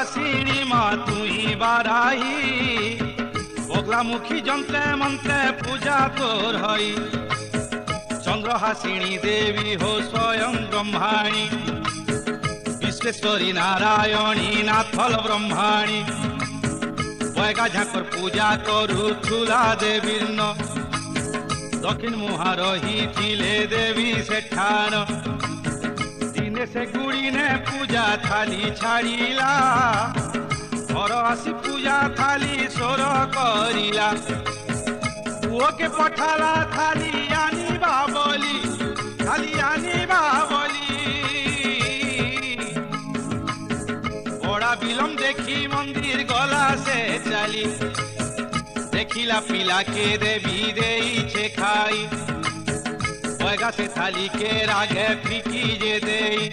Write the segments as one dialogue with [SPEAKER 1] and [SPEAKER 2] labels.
[SPEAKER 1] चंद्रहासिनी मा तुई बाराही बगलामुखी जंत्रे मंत्रे पूजा तोर हई चंद्रहासिनी देवी हो स्वयं ब्रह्माणी विश्वेश्वरी नारायणी नाथल ब्रह्माणी बैगा झाकर पूजा करुला देवी न दक्षिण मुहा रही थिले देवी सेठान दिने से गुड़ी ने पूजा थाली छाड़िला घर आसी पूजा थाली सोर करिला पुओ के पठाला थाली आनीबा बोली थाली आनीबा बोली बड़ा विलम देखी मंदिर गला से चली देखिला पिला के देवी देई छे खाई बैगा से थाली के रागे फिकी जे देई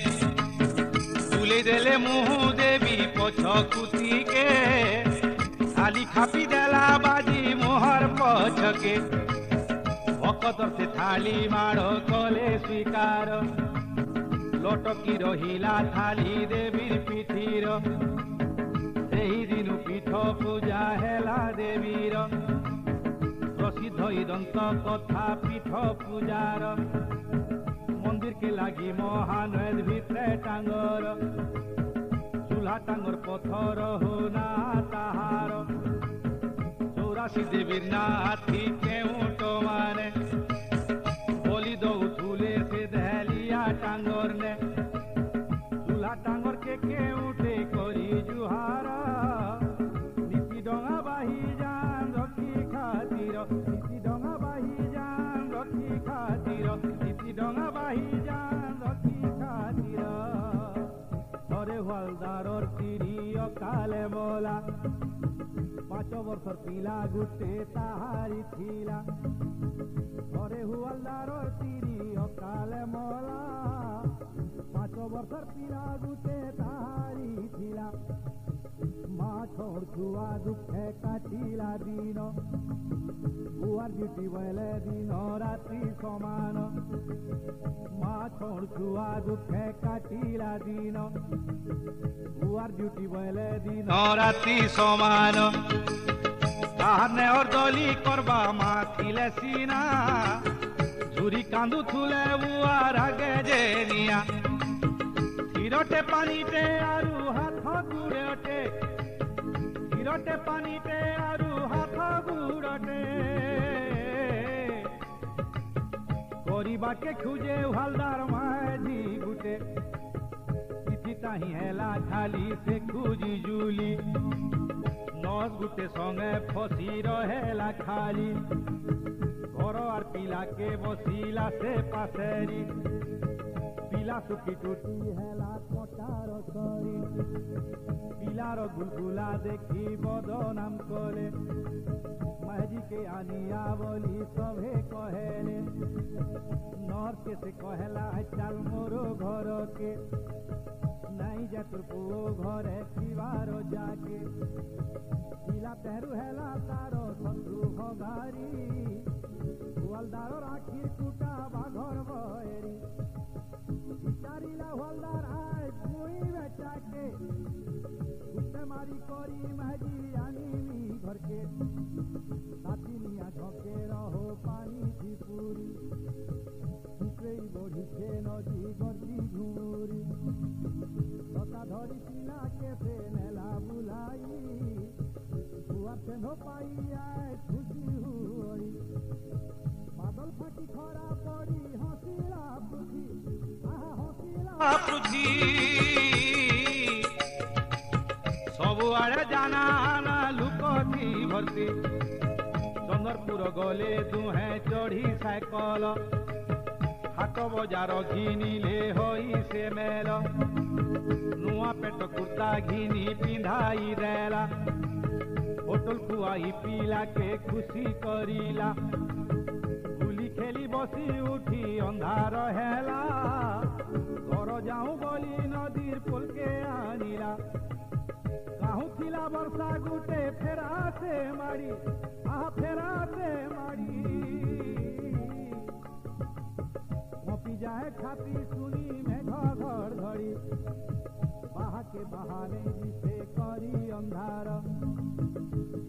[SPEAKER 1] तुले देले मुँह देवी पछकुती के थाली खापी देला बाजी मोहर पछके भक्तर से थाली माड़ कले स्वीकार लटकी रहिला थाली देवीर पीठीर सेही दिन पीठ पूजा हेला देवीर प्रसिद्ध दंत कथा पीठ पूजार मंदिर के लगी महानद भितरे टांगर चूल्हा टांगर पथर होना ताहार 84 देवीर नाथी केउट माने बोली दौथुले से दहलिया टांगर ने चूल्हा टांगर के केउटे करी जुहारा नीति डोंगा बाही जान रखी खातिर नीति डोंगा बाही जान रखी खातिर नीति डोंगा बाही जान रखी खातिर थरे हलदारर तिरी अकाले बोला 5 वर्षर पिला गुटे ताहारी थिला थरे हलदारर तिरी अकाले मोला 5 वर्षर पिला गुटे ताहारी थिला माँ छोड़ छुआ दुखे काटिला दिन बुआर ड्यूटी बेले दिन रात्रि समान माँ छोड़ छुआ दुखे काटिला दिन बुआर ड्यूटी बेले दिन रात्रि समान ताहने और दली करबा माँ थिले सीना झुरी कांदू थुले बुआर आगे जेनिया हिरोटे पानीटे आरु हाथ गुड़े हिरोटे पानीटे आरु हाथ गुड़े करिबा के खुजे हलदार माझी गुटे इति ताही हेला खाली से खुजी जुली 9 गुटे संगे फसी रहेला खाली घर आर पिला के बसिला से पासेरी पिला सुखी टूटी हेला कटार करी पिलार गुलगुला देखी बदनाम करे महजी के आनिया बोली सभे कहेले नर के से कहला चल मोरो घर के नहीं जा तोर पुओ घरे थिवार जाके पिला पेहरू हेला तारो शत्रु भगारी हलदार आखिर टूटा बाघर बहेरी विचारिला हलदार आय मुई बेटा के गुस्से मारी करी महजी आनी घर के साथिनिया झके रहो पानी थी पूरी सुकई बढ़ी छे नदी गर्दी घूरी सता धरी पिला के से नेला बुलाई बुआ से नो पाई आए खुशी हुई बादल फाटी खरा पड़ी हंसीला पृथ्वी हंसीला पृथ्वी सबु आड़े जाना आना लुकती भर्ती चंद्रपुर गले दुहे चढ़ी साइकल हाट बजार घिनिले होई से मेल नुआ पेट कुर्ता घिनी पिंधाई देला होटल खुआई पिला के खुशी करिला गुली खेली बसी उठी अंधार हेला घर जाऊं बोली नदीर पुल के आनिला काहू खिला वर्षा गुटे फेरा से मारी फेरा से मारी मोपी जाए छाती सुनी में घर घड़ी बाहाके बहाने दिशे करी अंधार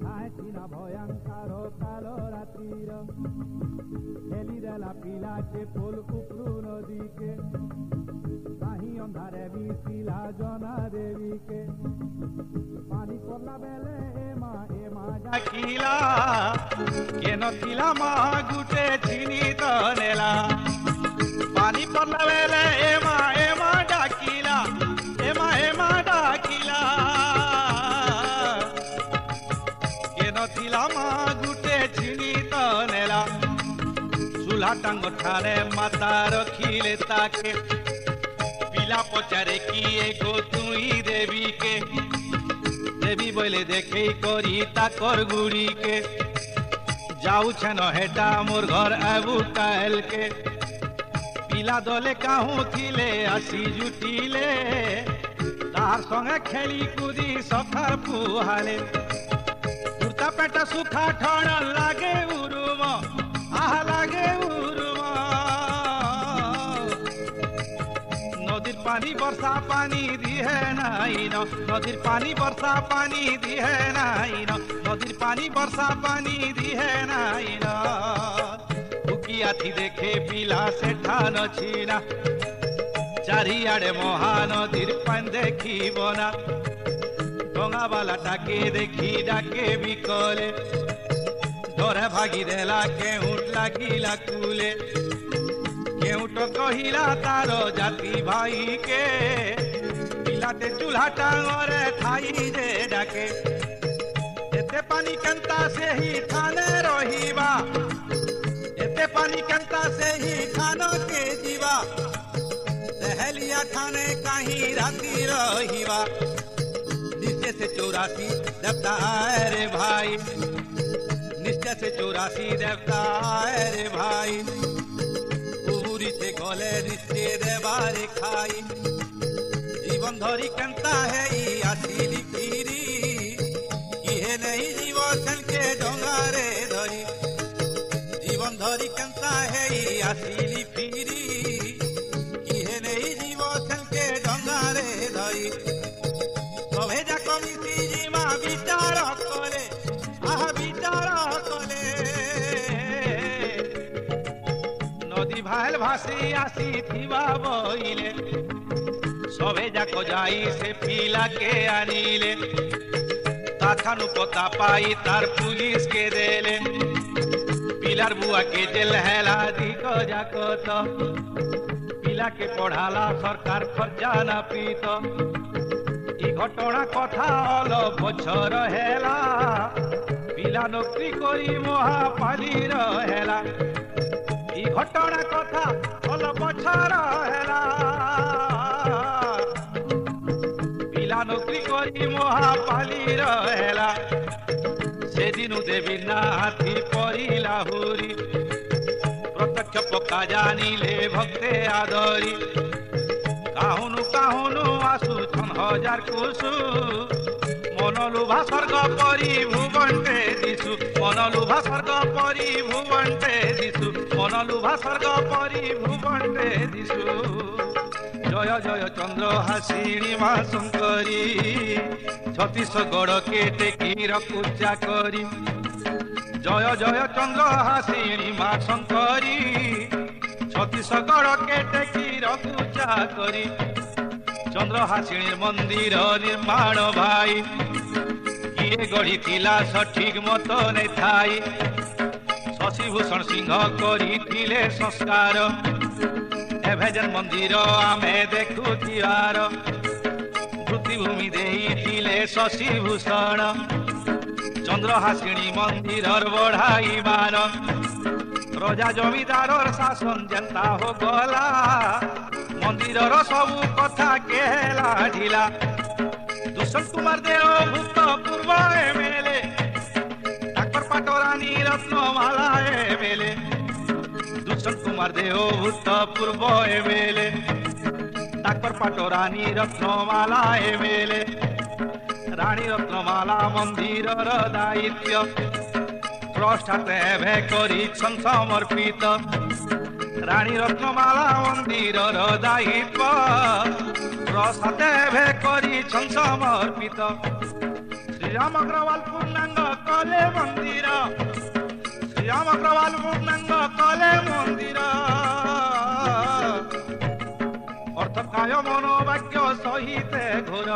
[SPEAKER 1] छाएथिना भयंकर कालो रात्रिर हेली देला पिलाके पोल उपरू नदी के काही अंधारे मिसिला जना देवी के पानी पड़ला बेले एमा डाकिला के नथिला मा गुटे चिनी तो नेला पानी पड़ला बेले एमा डाकिला एमा डाकिला के नथिला मा गुटे चिनी तो नेला चूल्हा टांग ठारे माता रखिले ताके पिला पचारे किए गो तुई देवी के देवी बोले देखे करी ताकर गुड़ी के जाऊ छन हेटा मोर घर आबू टाइल के पिला दले काहू थिले आसी जुटिले तार संगे खेली कूदी सफर पुहाले कुर्ता पेटा सुखा ठण लागे उरुम आह लागे उरुम नदीर पानी वर्षा पानी दिहे नाइन नदीर पानी वर्षा पानी दिहे नाइन नदीर पानी वर्षा पानी दिहे नाइन उकिया थी देखे पिला से ठान छीना चारिआडे महानदीर पान देखी बना डोंगा वाला टाके देखी डाके बिकले डरे भागी देला के उठ लागिला कूले केउट कहिला तार जाति भाई के पिलाते चूल्हा टांगरे थाई जे डाके एते पानी कंता से ही थाने रहिबा एते पानी कंता से ही थानो के जीवा दहलिया थाने कहीं राती रहिबा निश्चय से 84 देवता रे भाई निश्चय से 84 देवता रे भाई से गले रिश्ते देवारे खाई जीवन धरी कंता है आसिली फिरी किहे नहीं जीवन के डोंगारे धरी जीवन धरी कंता है आसिली फिरी किहे नहीं जीवन के डोंगारे धरी सभे जाक मिसी जीमा विचार करे आह विचार करे भाल भासी आसी थिबा बइले सबे जाको जाई से पिला के आनिले ताखानु पता पाई तार पुलिस के देले पिलार बुआ के जेल हेला दिको जाको तो पिला के पढ़ाला सरकार खर्चा ना पीत ई घटना कथा अल बछर हेला पिला नौकरी करी महापाली रहेला घटना कथा भल बछर हेला पिला नौकरी करी महापाली रहेला से दिनु देवी नाथी परिला हुरी प्रत्यक्ष पक्का जानिले भक्ते आदरी काहुनु आसु 6000 कुसु मनलुभा स्वर्ग परी भुवन्ते दिसु मनलुभा स्वर्ग परी भुवन्ते दिसु मनलुभा स्वर्ग परी भुवन्ते दिसु जय जय चंद्र हासिणी मा शंकरी छत्तीसगढ़ के टेकीर पूजा करी जय जय चंद्र हासिणी मा शंकरी छत्तीसगढ़ के टेकीर पूजा करी चंद्र हासिणी मंदिर निर्माण भाई किए गढ़ी थिला सठिक मत नहीं थाई शशिभूषण सिंह करिथिले संस्कार एभेजन मंदिर आमे देखुथियार मृत्युभूमि देइथिले शशिभूषण चंद्र हासिणी मंदिर बढ़ाई मान रजा जमीदार शासन जनता हो गला मंदिर सबू कथा केला ढिला दुष्यंत कुमार देव भूतपूर्व MLA doctor Patrani Ratnamala MLA Dushyant Kumar Deo भूतपूर्व MLA doctor Patrani Ratnamala MLA Rani Ratnamala मंदिर दायित्व ट्रस्ट हाथे करी समर्पित रानी रत्नमाला मंदिर दायित्व ସାତେ ଭେ କରିଛନ୍ ସମର୍ପିତ ଶ୍ରୀରାମ ଅଗ୍ରୱାଲ ପୂର୍ଣ୍ଣାଙ୍ଗ କଲେ ମନ୍ଦିର ଶ୍ରୀରାମ ଅଗ୍ରୱାଲ ପୂର୍ଣ୍ଣାଙ୍ଗ କଲେ ମନ୍ଦିର ଅର୍ଥକାୟ ମନୋବାକ୍ୟ ସହିତେ ଘୋର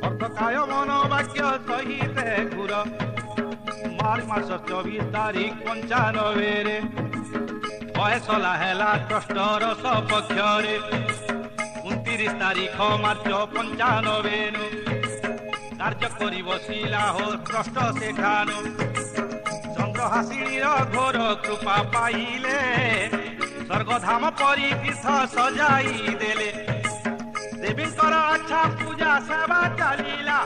[SPEAKER 1] ଅର୍ଥକାୟ ମନୋବାକ୍ୟ ସହିତେ ଘୋର ମାର୍ଚ୍ଚ ମାସ 24 ତାରିଖ 95ରେ ଫଏସଲା ହେଲା ଟ୍ରଷ୍ଟର ସପକ୍ଷରେ 29 ତାରିଖ ମାର୍ଚ୍ଚ 95ରୁ କାର୍ଯ୍ୟ କରି ବସିଲା ହୋ ଟ୍ରଷ୍ଟ ସେଠାନୁ ଚନ୍ଦ୍ରହାସିଣୀର ଘୋର କୃପା ପାଇଲେ ସ୍ୱର୍ଗଧାମ ପରି ତୀର୍ଥ ସଜାଇ ଦେଲେ ଦେବୀଙ୍କର ଆଚ୍ଛା ପୂଜା ସେବା ଚାଲିଲା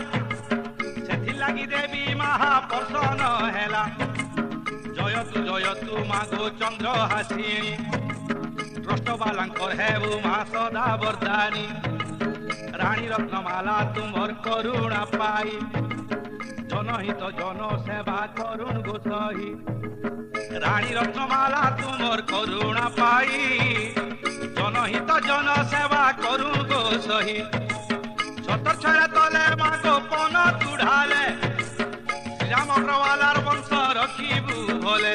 [SPEAKER 1] ସେଥିଲାଗି ଦେବୀ ମହାପ୍ରସନ୍ନ ହେଲା ଜୟତୁ ମାଗୋ ଚନ୍ଦ୍ରହାସିଣୀ ଟ୍ରଷ୍ଟବାଲାଙ୍କର ହେବୁ ମା ସଦା ବର୍ଦ୍ଧାନୀ ରାଣୀ ରତ୍ନମାଲା ତୁମର କରୁଣା ପାଇ ଜନହିତ ଜନ ସେବା କରୁଣ ଗୋସହି ରାଣୀ ରତ୍ନମାଲା ତୁମର କରୁଣା ପାଇ ଜନହିତ ଜନ ସେବା କରୁଣ ଗୋସହି ଛତର ଛଡ଼ା ତଲେ ମାଗୋ ପନ ତୁଢ଼ାଲେ ଶ୍ରୀରାମ ଅଗ୍ରୱାଲାର ବଂଶ ରଖିବୁ ଭଲେ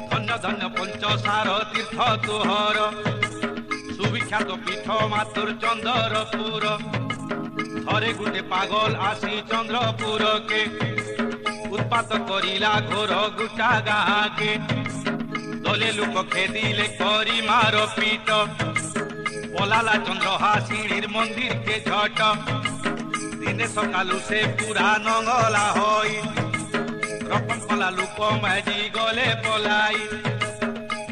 [SPEAKER 1] ଧନ୍ୟ ଧନ୍ୟ ପଞ୍ଚସାର ତୀର୍ଥ ତୁହର ସୁବିଖ୍ୟାତ ପୀଠ ମାତୁର ଚନ୍ଦ୍ରପୁର ଥରେ ଗୋଟେ ପାଗଲ ଆସି ଚନ୍ଦ୍ରପୁରକେ ଉତ୍ପାତ କରିଲା ଘୋର ଗୋଟା ଗାଁକେ ଦଲେ ଲୋକ ଖେଦିଲେ କରି ମାର ପିଟ ପଲାଲା ଚନ୍ଦ୍ରହାସିଣୀର ମନ୍ଦିରକେ ଝଟ ଦିନେ ସକାଳୁ ସେ ପୁରା ନଙ୍ଗଲା ହୋଇ ରକମ କଲା ଲୋକ ମାଜି ଗଲେ ପলাই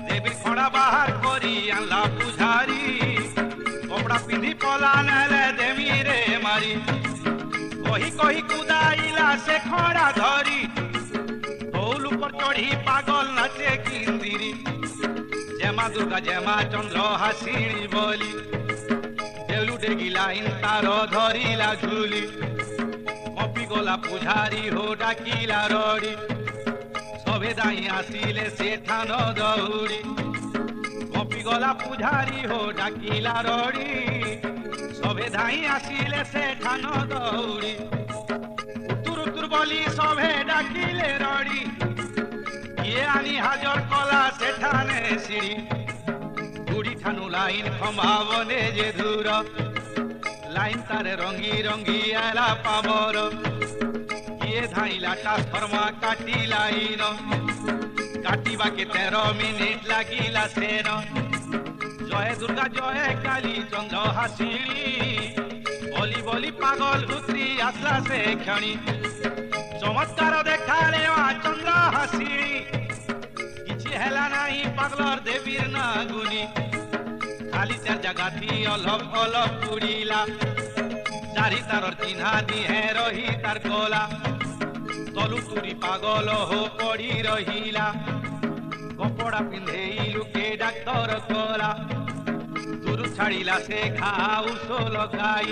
[SPEAKER 1] ଦେବୀ ଖଡ଼ା ବାହାର କରି ଆଣିଲା ପୂଜାରୀ କପଡ଼ା ପିନ୍ଧି ପଲା ନେଲେ ଦେମୀରେ ମାରି କହି କହି କୁଦାଇଲା ସେ ଖଡ଼ା ଧରି କୌଲ ଉପର ଚଢ଼ି ପାଗଲ ନାଚେ କିନ୍ଦିରି ଜେମା ଦୁର୍ଗା ଜେମା ଚନ୍ଦ୍ରହାସିଣୀ ବୋଲି ଦେଉଲୁ ଡେଗିଲା ତାର ଧରିଲା ଝୁଲି କପି ଗଲା ପୂଜାରୀ ହୋ ଡାକିଲା ରଡ଼ି সবে দাই আসিলে সেঠান দৌড়ি কপি গলা পূজারি হো ডাকিলা রড়ি সবে ধাই আসিলে সেঠান দৌড়ি উত্তর উত্তর বলি সবে ডাকিলে রড়ি ইয়ে আনি হাজর কলা সেঠানে সিঁড়ি গুড়ি ঠানু লাইন খম্বাবনে যে দূর লাইন তারে রঙ্গি রঙ্গি এলা পাবর ধাইলা ট্রান্সফর্মা কাটি লাইন কাটিবাকে 13 মিনিট লাগিলা সেন জয় দুর্গা জয় কালী চন্দ্রহাসিণী বলি বলি পাগল উতরি আসলা সে ক্ষণি চমৎকার দেখালে মা চন্দ্রহাসিণী কিছু হেলা নাই পাগলর দেবীর না গুনি খালি চার জাগাতি অলপ অলপ উড়িলা চারি তারর চিহ্না দিহে রহি তার গলা তলু তুরি পাগল হো পড়ি রহিলা কপড়া পিন্ধেই লুকে ডাক্তর কলা দূর ছাড়িলা সে খাউস লগাই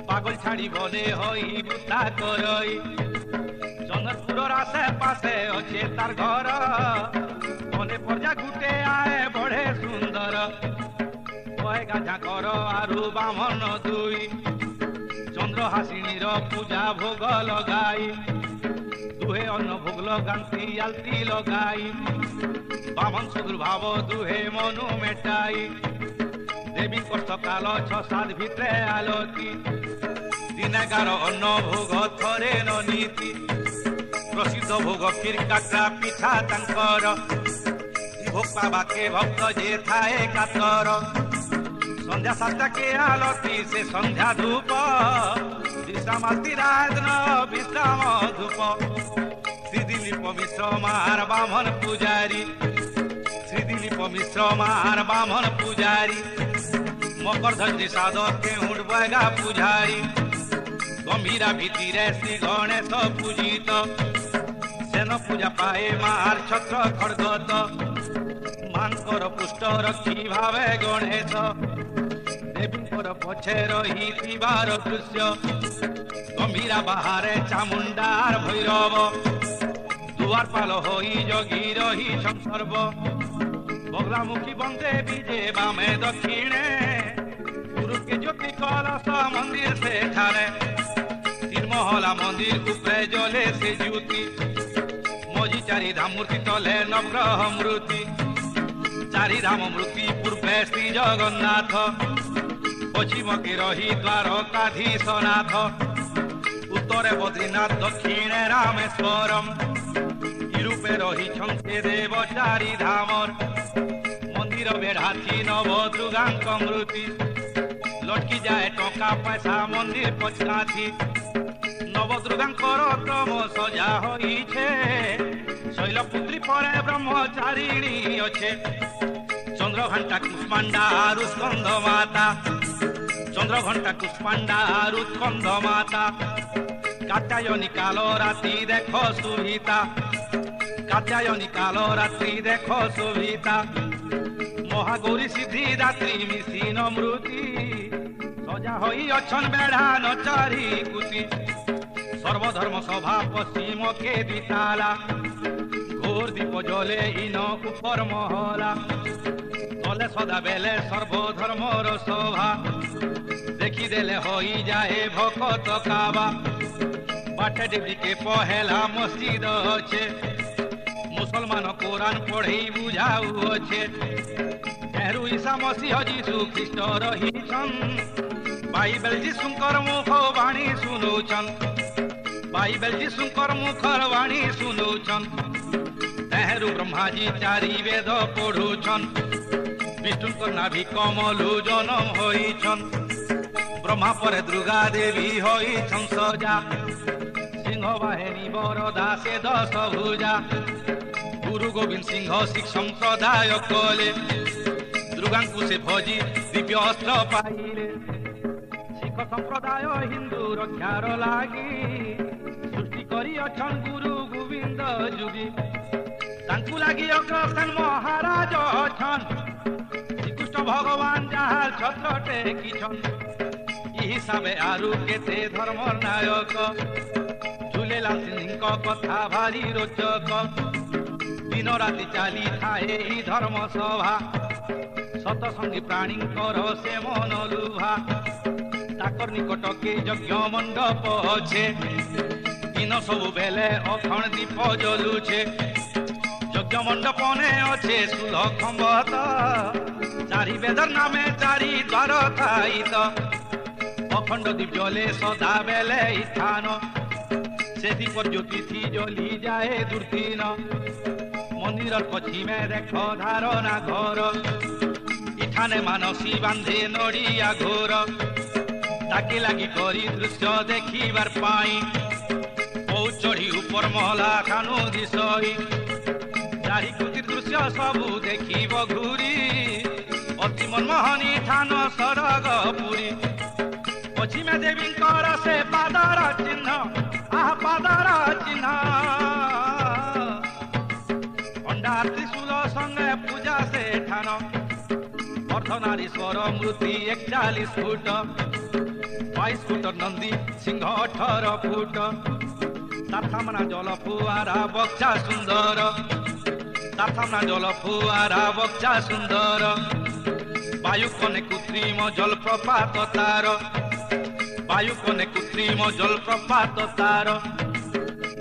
[SPEAKER 1] পাগল ছাড়ি বলে হই বুতা করই চন্দ্রপুরর আশে পাশে অছে তার ঘর মনে পর্যা গুটে আয়ে বড়ে সুন্দর কয়ে গাঝা কর আরু বামন দুই চন্দ্রহাসিণীর পূজা ভোগ লগাই দুহে অন্ন ভোগ লগান্তি আলতি লগাই বামন সুদুর্ভাব দুহে মনু মেটাই দেবীঙ্কর সকাল 6-7 ভিতরে আলতি দিনাগার অন্ন ভোগ থরে নীতি প্রসিদ্ধ ভোগ ক্ষীর কাকরা পিঠা তাঙ্কর ভোগ পাবাকে ভক্ত যে থায়ে কাতর সন্ধ্যা 7টাকে আলতি সে সন্ধ্যা ধূপ বিশ্রাম আলতি রাত্র বিশ্রাম ধূপ শ্রীদিলীপ মিশ্র মার বামন পূজারী শ্রীদিলীপ মিশ্র মার বামন পূজারী মকর ধ্বজি সাধক কেউট বয়গা পূজারী গম্ভীরা ভিতিরে শ্রী গণেশ পূজিত সেন পূজা পায়ে মার ছত্র খড়গত মানকর পুষ্ট রক্ষী ভাবে গণেশ দেবীঙ্কর পছে রহিবার দৃশ্য গম্ভীরা বাহারে চামুন্ডার ভৈরব দুয়ার পাল হই যোগী রহি সংসর্ব বগলামুখী বন্দে বিজে বামে দক্ষিণে গুরুকে ज्योति कलश मंदिर से ठारे तीन महला मंदिर उपरे जले से ज्योति मझी चारि धाम मूर्ति तले नवग्रह मूर्ति चारि धाम मूर्ति पूर्वे श्री जगन्नाथ पश्चिम के रही द्वारकाधीशनाथ उत्तरे बद्रीनाथ दक्षिणे रामेश्वरम यूरोपे रही छे देव चारि धामर मंदिर बेढ़ाथी नव दुर्गांक मूर्ति लटकी जाए टका पैसा मंदिर पछाथी नव दुर्गांकर क्रम सजा होइछे शैलपुत्री परे ब्रह्मचारिणी अच्छे चंद्रघंटा कुष्मांडा स्कंद माता चंद्रघंटा कुष्मांडा स्कंद माता कात्यायनी कालो रात्रि देखो सुभिता कात्यायनी कालो रात्रि देखो सुभिता महागौरी सिद्धिदात्री मिशीन मृति सजा होई अछन बेढ़ा नचारी कुटी सर्वधर्म सभा पश्चिम के दिताला घोर दीप जले इन ऊपर महला तले सदा बेले सर्वधर्मर सभा देखिदेले होई जाए भक्त काबा बाटे डिब्री के पहेला मस्जिद अच्छे मुसलमान कुरान पढ़े बुझाऊ अच्छे नेहरू ईसा मसीह जीशु ख्रीस्ट रहीछन बाइबल जीशुकर मुख वाणी सुनौछन बाइबल जीशुकर मुखर वाणी सुनौछन नेहरू ब्रह्माजी चारि वेद पढ़ुछन विष्णुकर नाभि कमलु जनम होइछन ब्रह्मा पर दुर्गा देवी होइछन सजा सिंह बाहिनी बरदा से 10 भुजा गुरु गोविंद सिंह शिख संप्रदाय कले दुर्गांकु से भजी दिव्य अस्त्र पाइले शिख संप्रदाय हिंदू रक्षार लागी सृष्टि करी अछन गुरु गोविंद जुगी तांकु लागी अग्रसेन महाराज अछन श्रीकृष्ण भगवान जहाल छत्र टेकिछन हिसाबे आरु केते धर्म नायक झूलेलाल सिंह कथा भारी रोचक दिन राति चली थाए धर्म सभा सतसंगी प्राणी से मन लुभा ताकर निकट के यज्ञ मंडप अच्छे दिन सब बेले अखण दीप जलुछे यज्ञ मंडप ने अच्छे सुल खम्बत चारि वेदर नामे चारि द्वार थाइत अखंड दीप जले सदा बेले स्थान से दीप ज्योति थी जली जाए दुर्दीन मंदिर पश्चिमे देख धारणा घर इठाने मानसी बांधे नड़िया घोर ताके लगी करी दृश्य देखिबार पाई बहुत चढ़ी ऊपर महला खानु दिशई चारि कुटी दृश्य सबू देखिब घूरी अति मनमोहनी ठान सरग पुरी पश्चिमे देवी से पादार चिन्ह आह पादार चिन्ह अंडा त्रिशूल संगे पूजा से ठान अर्धनारीश्वर मूर्ति 41 फुट 22 फुट नंदी सिंह 18 फुट ताथामना जल फुआरा बक्सा सुंदर ताथामना जल फुआरा बक्सा सुंदर वायु कने कृत्रिम जलप्रपात तार वायु कने कृत्रिम जलप्रपात तार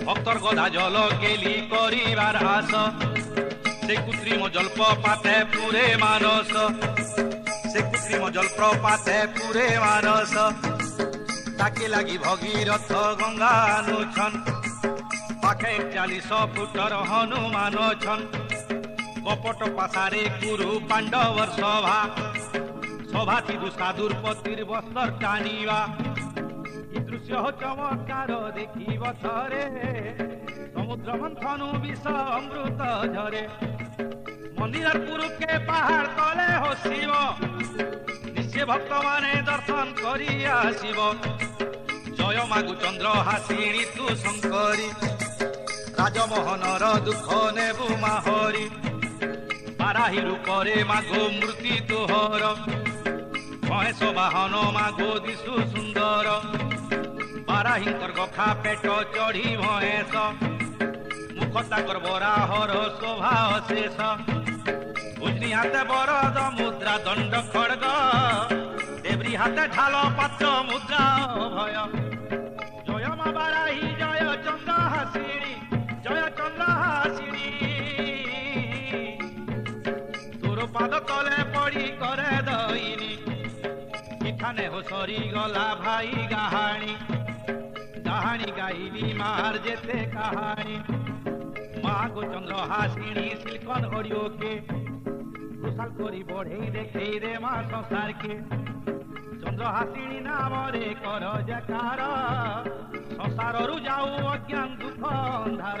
[SPEAKER 1] भक्तर गधा जल गेली करिबार आस से कृत्रिम जलप्रपाते पूरे मानस से कृत्रिम जलप्रपाते पूरे मानस ताके लगी भगीरथ गंगा अनुछन पाखे 40 फुटर हनुमान छन कपट पासारे गुरु पांडवर सभा सभा थी दुष्कादुर्पतिर बस्तर टानिवा दृश्य हो चमत्कार देखिब थरे समुद्र मंथनु विष अमृत झरे मंदिर पुरु के पहाड़ तले हो शिव निश्चय भक्त माने दर्शन करी आसिब जय मागु चंद्र हासिणी तु शंकरी राजमोहनर दुख नेबु माहरी बाराही रूपरे मागो मूर्ति तोहर महेश बाहन मागो दिशु सुंदर बाराहींकर गखा पेट चढ़ी भयेश मुख ताकर बराहर शोभा अशेष उजनी हाथे बरद मुद्रा दंड खड़ग দুই হাতে ঢাল পাত্র মুদ্রা ভয় জয় মা বারাহি জয় চন্দ্র হাসিনী জয় চন্দ্র হাসিনী তোর পাদ তলে পড়ি করে দইনি এখানে হো সরি গলা ভাই গাহানি কাহানি গাইলি মার যেতে কাহানি মা গো চন্দ্র হাসিনী সিলকন হরিওকে প্রসাল করি বঢ়েই দেখেই রে মা সংসারকে চন্দ্র হাসিনী নামরে কর জেকার সংসারରୁ যাও অজ্ঞান দুঃখ ଅନ୍ଧାର